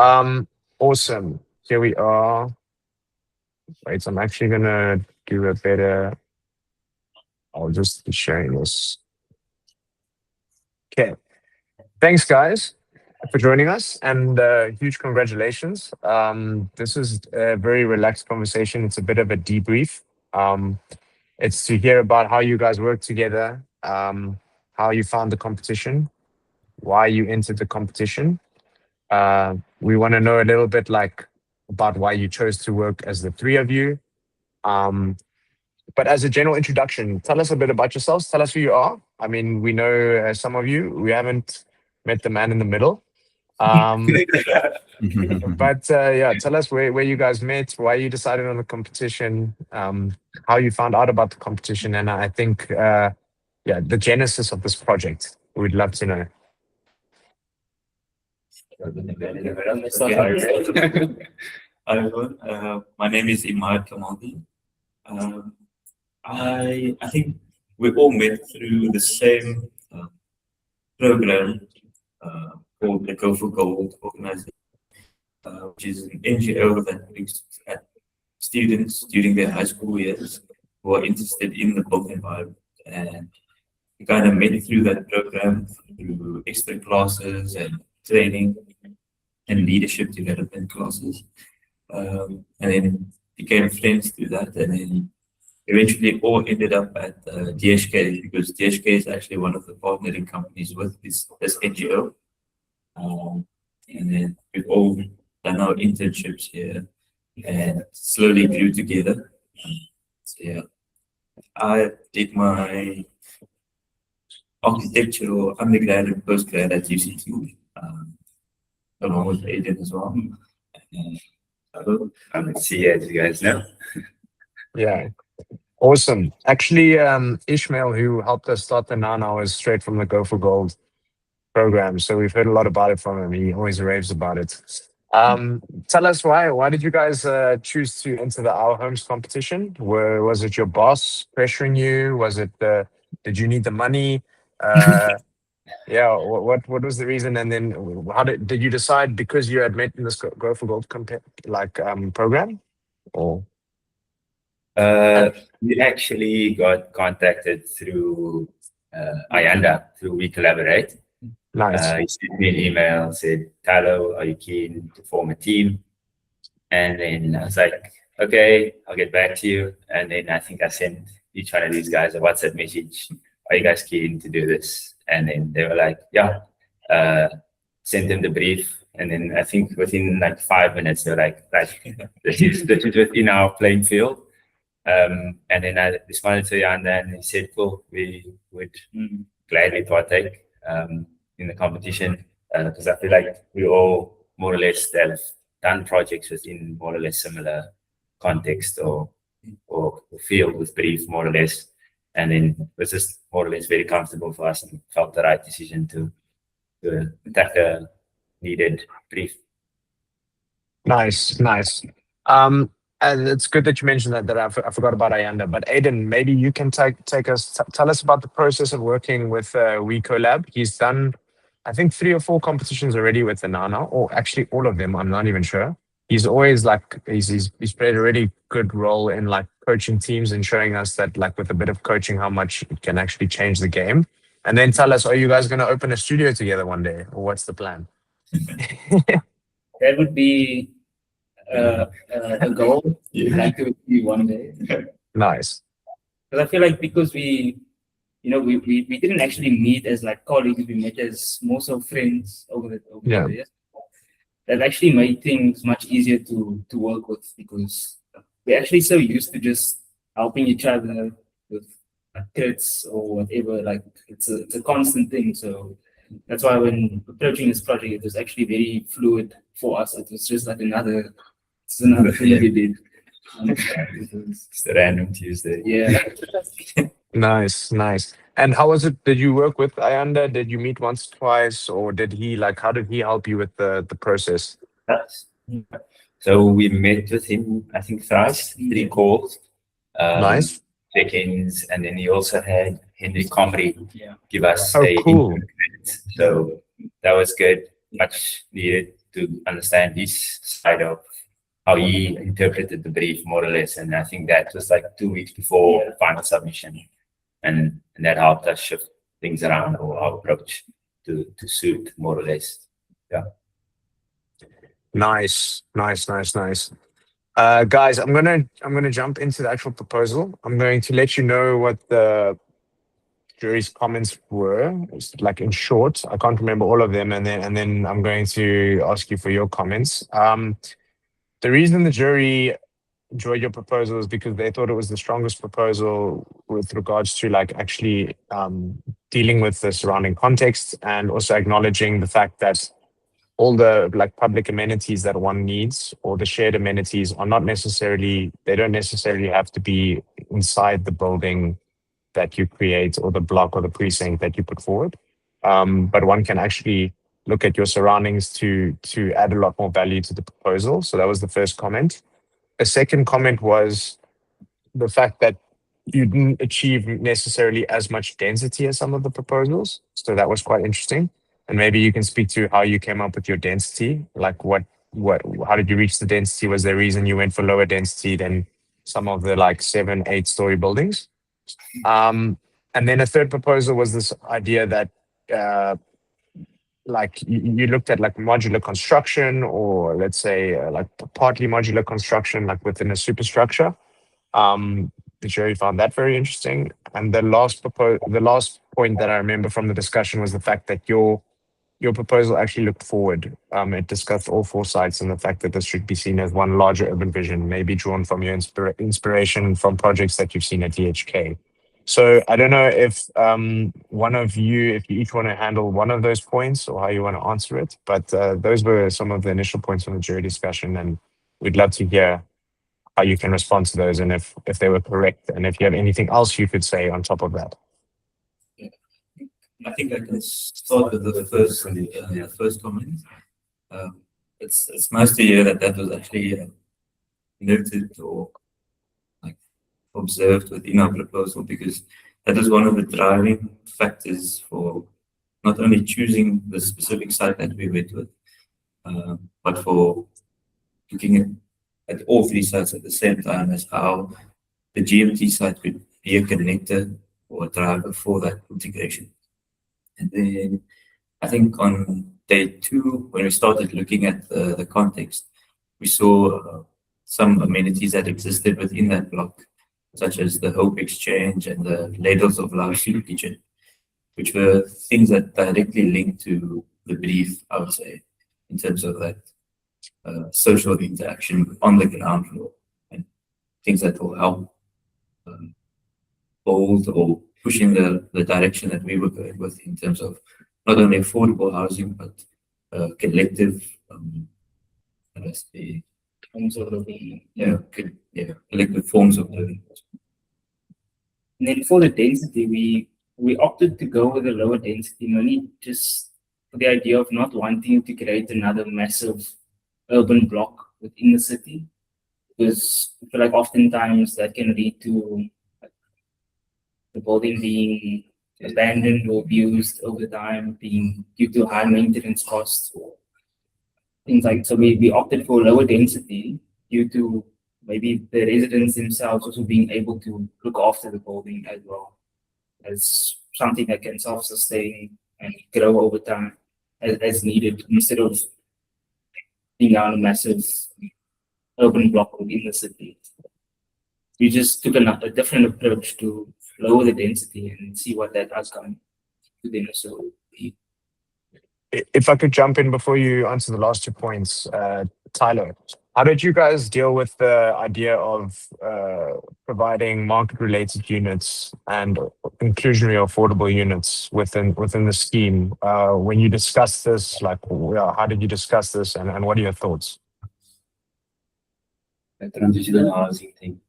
Awesome. Here we are. Wait, I'm actually gonna do a better. I'll just be sharing this. Okay. Thanks, guys, for joining us, and huge congratulations. This is a very relaxed conversation. It's a bit of a debrief. Um, it's to hear about how you guys work together, how you found the competition, why you entered the competition. We want to know a little bit like about why you chose to work as the three of you. Um, but as a general introduction, tell us a bit about yourselves. Tell us who you are. I mean, we know some of you. We haven't met the man in the middle. Um, but yeah, tell us where you guys met, why you decided on the competition, how you found out about the competition, and I think yeah, the genesis of this project. We'd love to know. Hi everyone, my name is Imaad Kamaldien. I think we all met through the same program called the Go for Gold organization, which is an NGO that looks at students during their high school years who are interested in the built environment. And we kind of met through that program through extra classes and training and leadership development classes. And then became friends through that. And then eventually all ended up at DHK, because DHK is actually one of the partnering companies with this NGO. And then we've all done our internships here and slowly grew together. So yeah, I did my architectural undergrad and postgrad at UCT, along with Aidan as well. I'm at C, as you guys know. Yeah. Awesome. Actually, Ishmael, who helped us start the NowNow, is straight from the Go for Gold program. So we've heard a lot about it from him. He always raves about it. Tell us why. Why did you guys choose to enter the Our Homes competition? Was it your boss pressuring you? Was it did you need the money? Yeah. What was the reason? And then how did you decide because you had met in this Go for Gold program? Or We actually got contacted through Ayanda, through We Collaborate. nice. He sent me an email, said, Tylo, are you keen to form a team? And then I was like, okay, I'll get back to you. And then I think I sent each one of these guys a WhatsApp message. Are you guys keen to do this? And then they were like, yeah, sent them the brief. And then I think within like 5 minutes, they're like, right, this is within our playing field. And then I responded to Yanda and he said, cool, we would gladly partake in the competition, because I feel like we all more or less have done projects within more or less similar context or field with brief, more or less. And then it was just more or less very comfortable for us and felt the right decision to attack a needed brief. Nice. And it's good that you mentioned that I forgot about Ayanda. But Aidan, maybe you can take us, tell us about the process of working with We Collab. He's done, I think, 3 or 4 competitions already with the NowNow, or actually all of them. I'm not even sure. He's always like he's played a really good role in like coaching teams and showing us that like with a bit of coaching how much it can actually change the game. And then tell us, are you guys going to open a studio together one day, or what's the plan? That would be a goal. We'd like to be one day. Nice. Because I feel like because we didn't actually meet as like colleagues, we met as more so friends over the years. That actually made things much easier to work with, because we're actually so used to just helping each other with kits or whatever. Like it's a constant thing. So that's why when approaching this project, it was actually very fluid for us. It was just like another thing we did. It's the random Tuesday. Yeah. Nice. And how was it? Did you work with Ayanda? Did you meet once, twice, or did he how did he help you with the process? So we met with him, I think thrice, 3 calls, Nice. check-ins, and then he also had Henry Comrie give us Oh, a cool. input. So that was good, much needed. to understand his side of how he interpreted the brief, more or less. And I think that was like 2 weeks before final submission, and that helped us shift things around, or our approach to suit more or less. Yeah. Nice. Guys, I'm gonna jump into the actual proposal. I'm going to let you know what the jury's comments were, like in short. I can't remember all of them, and then I'm going to ask you for your comments. The reason the jury enjoyed your proposal is because they thought it was the strongest proposal with regards to like actually dealing with the surrounding context, and also acknowledging the fact that all the like public amenities that one needs, or the shared amenities, are not necessarily, they don't necessarily have to be inside the building that you create, or the block or the precinct that you put forward. But one can actually look at your surroundings to add a lot more value to the proposal. So that was the first comment. A second comment was the fact that you didn't achieve necessarily as much density as some of the proposals. So that was quite interesting. And maybe you can speak to how you came up with your density. Like how did you reach the density? Was there a reason you went for lower density than some of the like 7, 8-story buildings? And then a third proposal was this idea that like you looked at like modular construction, or let's say like partly modular construction, like within a superstructure. The jury found that very interesting. And the last point that I remember from the discussion was the fact that your proposal actually looked forward. It discussed all 4 sites, and the fact that this should be seen as one larger urban vision, maybe drawn from your inspiration from projects that you've seen at DHK. So I don't know if one of you, if you each want to handle one of those points, or how you want to answer it, but those were some of the initial points from the jury discussion, and we'd love to hear how you can respond to those, and if they were correct, and if you have anything else you could say on top of that. I think I can start with the first comment. It's nice to hear that was actually noted or like observed within our proposal, because that is one of the driving factors for not only choosing the specific site that we went with, but for looking at all 3 sites at the same time, as how the GMT site could be a connector or a driver for that integration. And then I think on day 2, when we started looking at the context, we saw some amenities that existed within that block, such as the Hope Exchange and the Ladles of Love Soup Kitchen, which were things that directly linked to the brief, I would say, in terms of that social interaction on the ground floor, and things that will help hold or pushing the direction that we were going with, in terms of not only affordable housing, but collective forms of living. Collective forms of living. And then for the density, we opted to go with a lower density, money, just for the idea of not wanting to create another massive urban block within the city, because I feel like oftentimes that can lead to the building being abandoned or abused over time, being due to high maintenance costs or things like. So we opted for lower density due to maybe the residents themselves also being able to look after the building as well, as something that can self-sustain and grow over time as needed, instead of being on a massive urban block within the city. We just took a different approach to lower the density and see what that outcome could then also be. If I could jump in before you answer the last 2 points, Tyler, how did you guys deal with the idea of providing market-related units and inclusionary affordable units within the scheme? When you discussed this, like, how did you discuss this, and what are your thoughts? The transitional housing thing.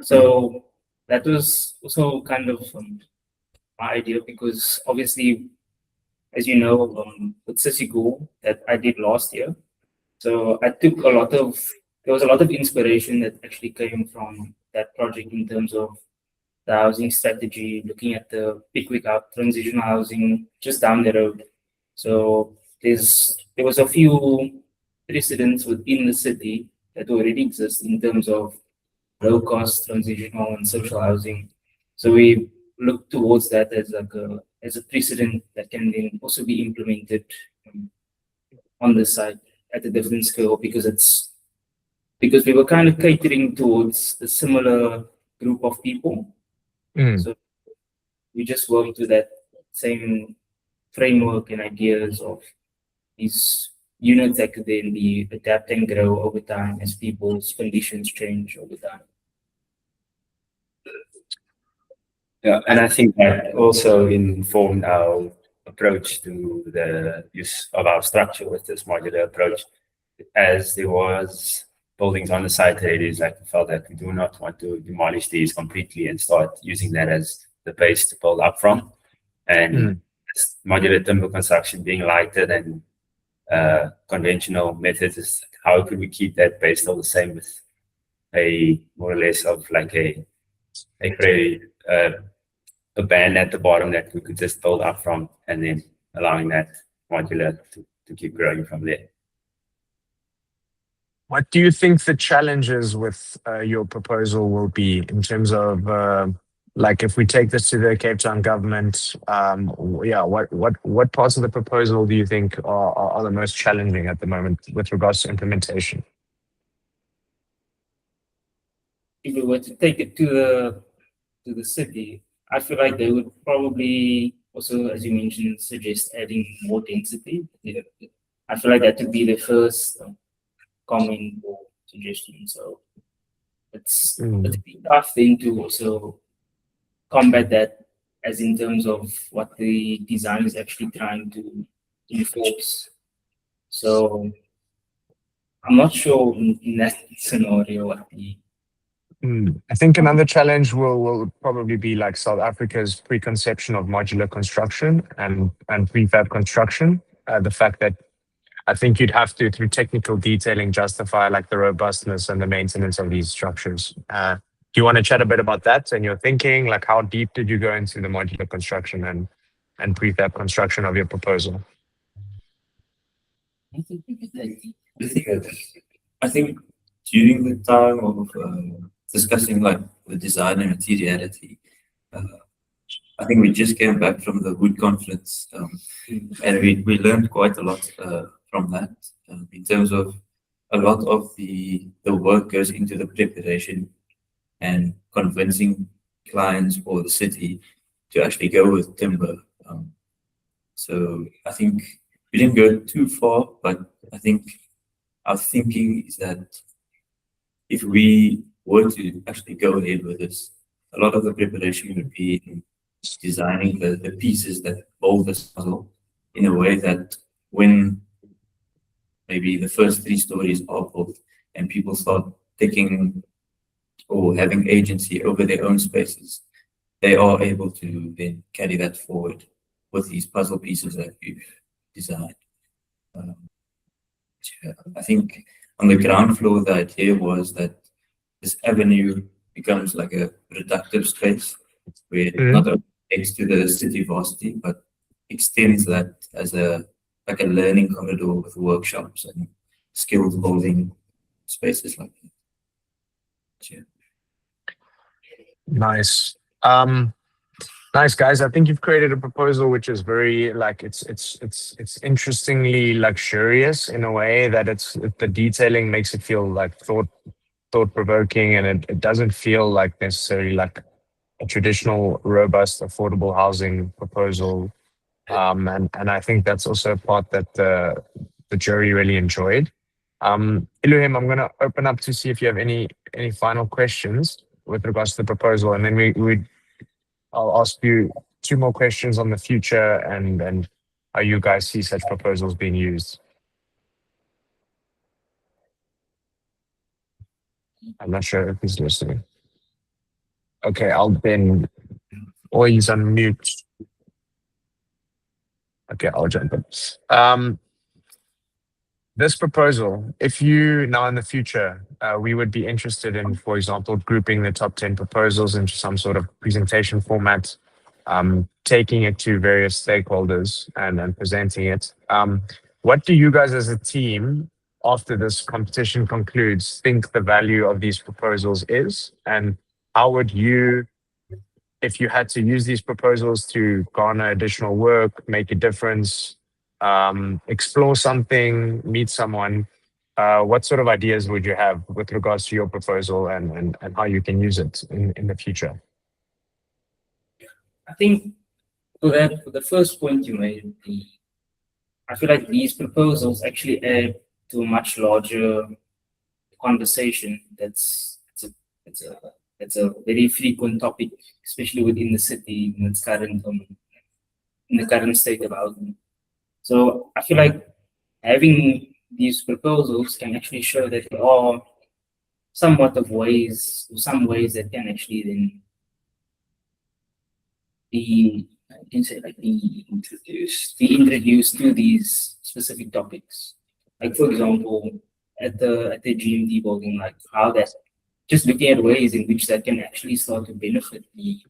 So that was also kind of my idea, because obviously, as you know, with Sissy Go that I did last year, so I took there was a lot of inspiration that actually came from that project in terms of the housing strategy, looking at the Pickwick Up transitional housing just down the road. So there was a few precedents within the city that already exist in terms of low cost transitional and social housing. So we look towards that as like a precedent that can then also be implemented on the site at a different scale because we were kind of catering towards a similar group of people. So we just worked with that same framework and ideas of these units that could then be adapt and grow over time as people's conditions change over time. Yeah, and I think that also informed our approach to the use of our structure with this modular approach, as there was buildings on the site already. Like we felt that we do not want to demolish these completely and start using that as the base to build up from. And modular timber construction being lighter than conventional methods, is how could we keep that base still the same with a more or less of like a very a band at the bottom that we could just build up from, and then allowing that modular to keep growing from there. What do you think the challenges with your proposal will be in terms of, like, if we take this to the Cape Town government, what parts of the proposal do you think are the most challenging at the moment with regards to implementation? If we were to take it to the city, I feel like they would probably also, as you mentioned, suggest adding more density. I feel like that would be the first comment or suggestion. So it's a tough thing to also combat that, as in terms of what the design is actually trying to enforce. So I'm not sure in that scenario what the I think another challenge will probably be like South Africa's preconception of modular construction and prefab construction. The fact that I think you'd have to, through technical detailing, justify like the robustness and the maintenance of these structures. Do you want to chat a bit about that and your thinking? Like, how deep did you go into the modular construction and prefab construction of your proposal? I think during the time of discussing like the design and materiality, I think we just came back from the wood conference, and we learned quite a lot from that in terms of a lot of the work goes into the preparation and convincing clients or the city to actually go with timber. So I think we didn't go too far, but I think our thinking is that if we were to actually go ahead with this, a lot of the preparation would be in designing the pieces that hold this puzzle in a way that when maybe the first 3 stories are built and people start taking or having agency over their own spaces, they are able to then carry that forward with these puzzle pieces that we've designed. I think on the ground floor, the idea was that this avenue becomes like a productive space where it not only takes to the city varsity, but extends that as a learning corridor with workshops and skills building spaces like that. Yeah. Nice. Nice, guys. I think you've created a proposal which is very like it's interestingly luxurious in a way that the detailing makes it feel like thought provoking, and it doesn't feel like necessarily like a traditional, robust, affordable housing proposal. And I think that's also a part that the jury really enjoyed. Elohim, I'm gonna open up to see if you have any final questions with regards to the proposal, and then I'll ask you 2 more questions on the future and how you guys see such proposals being used. I'm not sure if he's listening. Okay, or he's on mute. Okay, I'll jump in. This proposal, if you now in the future, we would be interested in, for example, grouping the top 10 proposals into some sort of presentation format, taking it to various stakeholders and presenting it. what do you guys as a team, after this competition concludes, think the value of these proposals is? And how would you, if you had to use these proposals to garner additional work, make a difference, explore something, meet someone, what sort of ideas would you have with regards to your proposal and how you can use it in the future? I think for the first point you made, I feel like these proposals actually add to a much larger conversation. It's a very frequent topic, especially within the city in its current in the current state of housing. So I feel like having these proposals can actually show that there are somewhat of ways, some ways that can actually then be, I can say, like be introduced to these specific topics. Like for example, at the GMD building, like how that, just looking at ways in which that can actually start to benefit the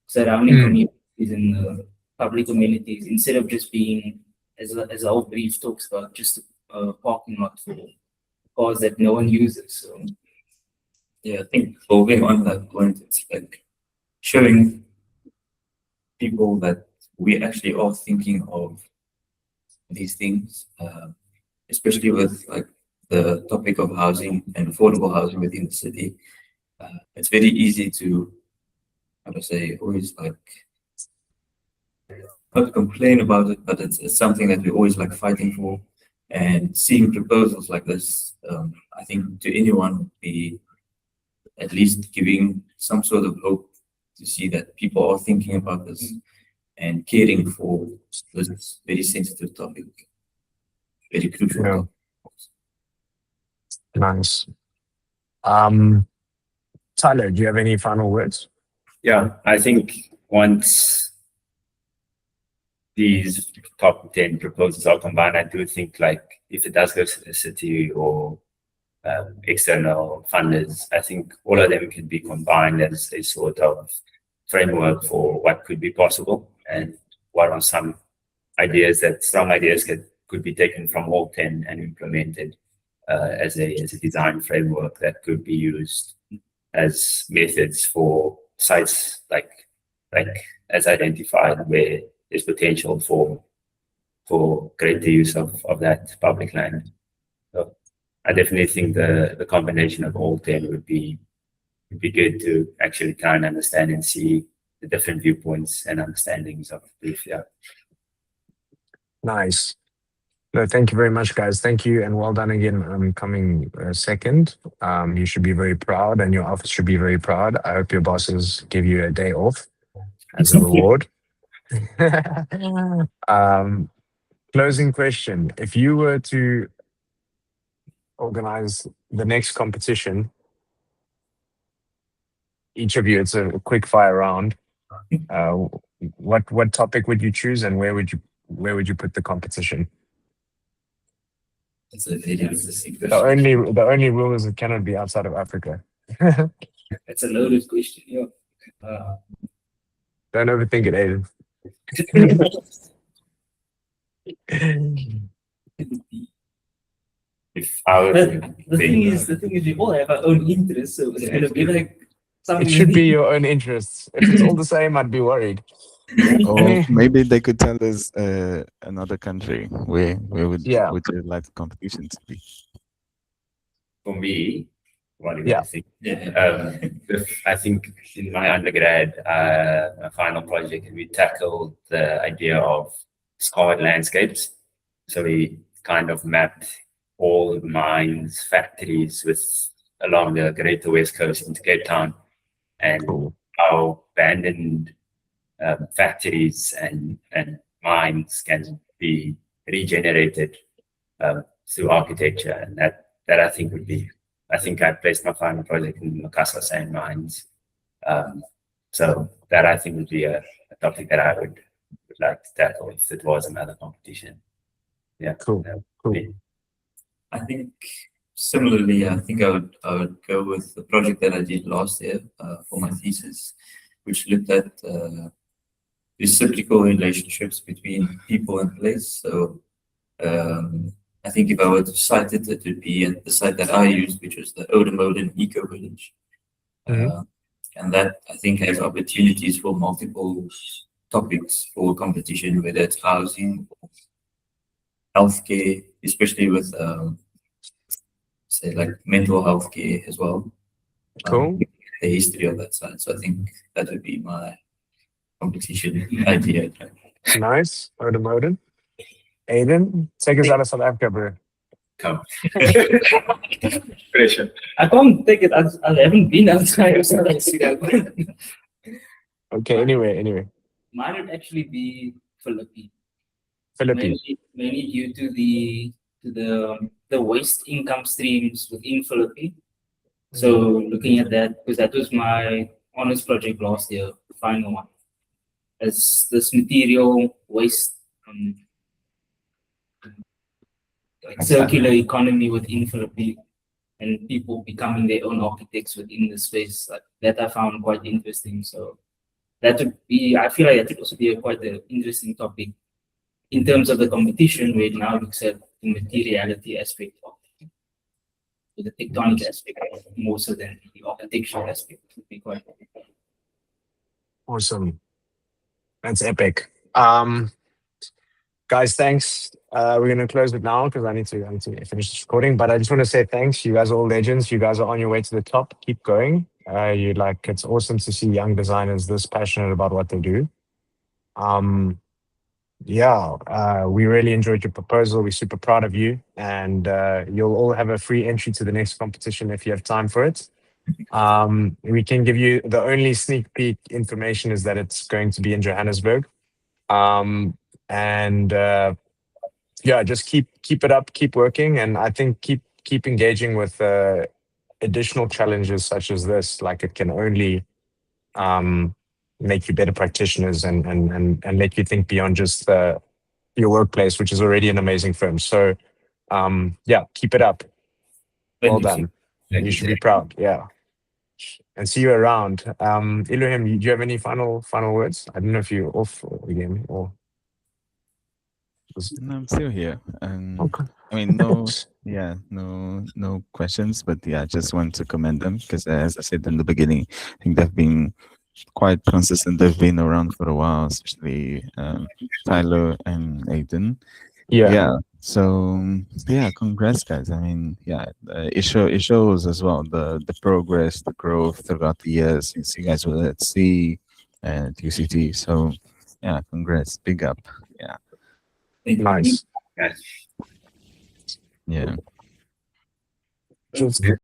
surrounding communities and the public amenities, instead of just being, as the whole brief talks about, just a parking lot for cars that no one uses. So Yeah, I think building on that point, it's like showing people that we actually are thinking of these things, especially with like the topic of housing and affordable housing within the city. It's very easy to, how to say, always like not complain about it, but it's something that we always like fighting for. And seeing proposals like this, I think to anyone would be at least giving some sort of hope to see that people are thinking about this and caring for this very sensitive topic, very crucial Yeah. topic. Nice. Tyler, do you have any final words? Yeah, I think once these top 10 proposals are combined, I do think like if it does go to the city or external funders, I think all of them can be combined as a sort of framework for what could be possible and what are some ideas that strong ideas could be taken from all 10 and implemented as a design framework that could be used as methods for sites like as identified where there's potential for greater use of that public land. So I definitely think the combination of all 10 would be good to actually try and understand and see the different viewpoints and understandings of brief. Yeah. Nice. No, thank you very much, guys. Thank you and well done again coming second. You should be very proud and your office should be very proud. I hope your bosses give you a day off as a reward. Closing question. If you were to organize the next competition, each of you, it's a quick fire round. What topic would you choose and where would you put the competition? It's a very interesting The question. only rule is it cannot be outside of Africa. that's a loaded question. Yeah. Don't overthink it, Aidan. If I were But to the think, thing is, we all have our own interests, so it's gonna be like something. It should be your own interests. If it's all the same, I'd be worried. Or maybe they could tell us another country where would Yeah. you like the competition to be? for me, what do you Yeah. think? Yeah. I think in my undergrad, my final project, we tackled the idea of scarred landscapes. So we kind of mapped all mines, factories along the Greater West Coast into Cape Town, and Cool. how abandoned factories and mines can be regenerated through architecture, and that I think would be. I think I placed my final project in Makassar sand mines, so that I think would be a topic that I would like to tackle if it was another competition. Yeah, Cool. that would Cool. be- I think similarly, I think I would go with the project that I did last year for my thesis, which looked at reciprocal relationships between people and place. So I think if I were to cite it, it would be at the site that I used, which was the Oudemodin Eco Village. And that I think has opportunities for multiple topics for competition, whether it's housing, healthcare, especially with say like mental health care as well. Cool. The history of that side. So I think that would be my competition idea. Nice. Oudemodin. Aidan, take us out of South Africa, bro. Come. Pressure. I can't take it. I haven't been outside of South Africa. Okay, anyway. Mine would actually be Philippines. Philippines. Mainly due to the waste income streams within Philippines. So looking at that, because that was my honors project last year, the final one. As this material waste, like circular economy within Philippines, and people becoming their own architects within the space, like that I found quite interesting. So that would be, I feel like that would also be quite an interesting topic in terms of the competition, where it now looks at the materiality aspect of it, the tectonic aspect more so than the architectural aspect. Would be quite Awesome. That's epic. Guys, thanks. We're gonna close it now because I need to finish this recording. But I just want to say thanks. You guys are all legends. You guys are on your way to the top. Keep going. It's awesome to see young designers this passionate about what they do. We really enjoyed your proposal. We're super proud of you, and you'll all have a free entry to the next competition if you have time for it. We can give you the only sneak peek information is that it's going to be in Johannesburg. Just keep it up, keep working, and I think keep engaging with additional challenges such as this. Like it can only make you better practitioners and let you think beyond just your workplace, which is already an amazing firm. So keep it up. Well done. You should be proud. Yeah. And see you around. Elohim, do you have any final words? I don't know if you're off again or. No, I'm still here. Okay. I mean, no questions, but I just want to commend them because, as I said in the beginning, I think they've been quite consistent. They've been around for a while, especially Tylo and Aidan. Yeah. So congrats, guys. I mean, it shows as well the progress, the growth throughout the years. You see, guys were at C and UCT. So congrats, big up. Yeah. Nice. Yes. Yeah. Just